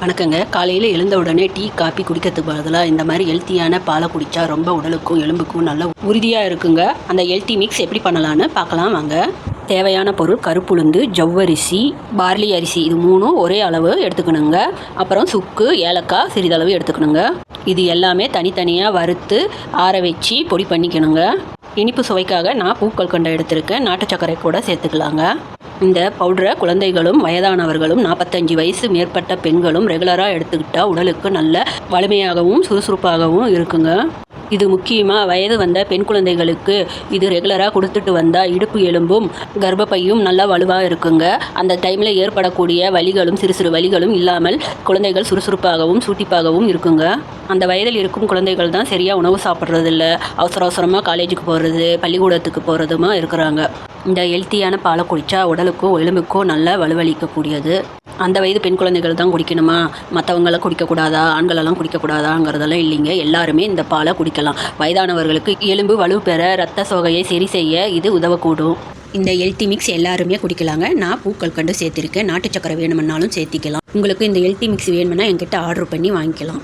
வணக்கங்க. காலையில் எழுந்த உடனே டீ காப்பி குடிக்கிறதுக்கு பதிலாக இந்த மாதிரி ஹெல்த்தியான பாலை குடித்தா ரொம்ப உடலுக்கும் எலும்புக்கும் நல்ல உறுதியாக இருக்குங்க. அந்த ஹெல்த்தி மிக்ஸ் எப்படி பண்ணலான்னு பார்க்கலாம் வாங்க. தேவையான பொருள் கருப்புளுந்து, ஜவ்வரிசி, பார்லி அரிசி, இது மூணும் ஒரே அளவு எடுத்துக்கணுங்க. அப்புறம் சுக்கு, ஏலக்காய் சிறிதளவு எடுத்துக்கணுங்க. இது எல்லாமே தனித்தனியாக வறுத்து ஆற வச்சு பொடி பண்ணிக்கணுங்க. இனிப்பு சுவைக்காக நான் பூக்கள் கொண்ட எடுத்திருக்கேன். நாட்டு சர்க்கரை கூட சேர்த்துக்கலாங்க. இந்த பவுடரை குழந்தைகளும் வயதானவர்களும் 45 வயசு மேற்பட்ட பெண்களும் ரெகுலராக எடுத்துக்கிட்டால் உடலுக்கு நல்ல வலிமையாகவும் சுறுசுறுப்பாகவும் இருக்குங்க. இது முக்கியமாக வயது வந்த பெண் குழந்தைகளுக்கு இது ரெகுலராக கொடுத்துட்டு வந்தால் இடுப்பு எலும்பும் கர்ப்பப்பையும் நல்லா வலுவாக இருக்குங்க. அந்த டைமில் ஏற்படக்கூடிய வலிகளும் சிறு சிறு வலிகளும் இல்லாமல் குழந்தைகள் சுறுசுறுப்பாகவும் சூட்டிப்பாகவும் இருக்குங்க. அந்த வயதில் இருக்கும் குழந்தைகள் தான் சரியாக உணவு சாப்பிட்றதில்ல, அவசரமாக காலேஜுக்கு போகிறது, பள்ளிக்கூடத்துக்கு போகிறதுமா இருக்கிறாங்க. இந்த ஹெல்த்தியான பாலை குடித்தா உடலுக்கும் எலும்புக்கும் நல்லா வலுவளிக்கக்கூடியது. அந்த வயது பெண் குழந்தைகள் தான் குடிக்கணுமா, மற்றவங்களாம் குடிக்கக்கூடாதா, ஆண்களெல்லாம் குடிக்கக்கூடாதாங்கிறதெல்லாம் இல்லைங்க. எல்லாருமே இந்த பாலை குடிக்கலாம். வயதானவர்களுக்கு எலும்பு வலு பெற, இரத்த சோகையை சரி செய்ய இது உதவக்கூடும். இந்த ஹெல்த்தி மிக்ஸ் எல்லாருமே குடிக்கலாங்க. நான் பூக்கள் கண்டு சேர்த்திருக்கேன். நாட்டு சக்கரை வேணுமென்னாலும் சேர்த்திக்கலாம். உங்களுக்கு இந்த ஹெல்த்தி மிக்ஸ் வேணுமென்னா என்கிட்ட ஆர்டர் பண்ணி வாங்கிக்கலாம்.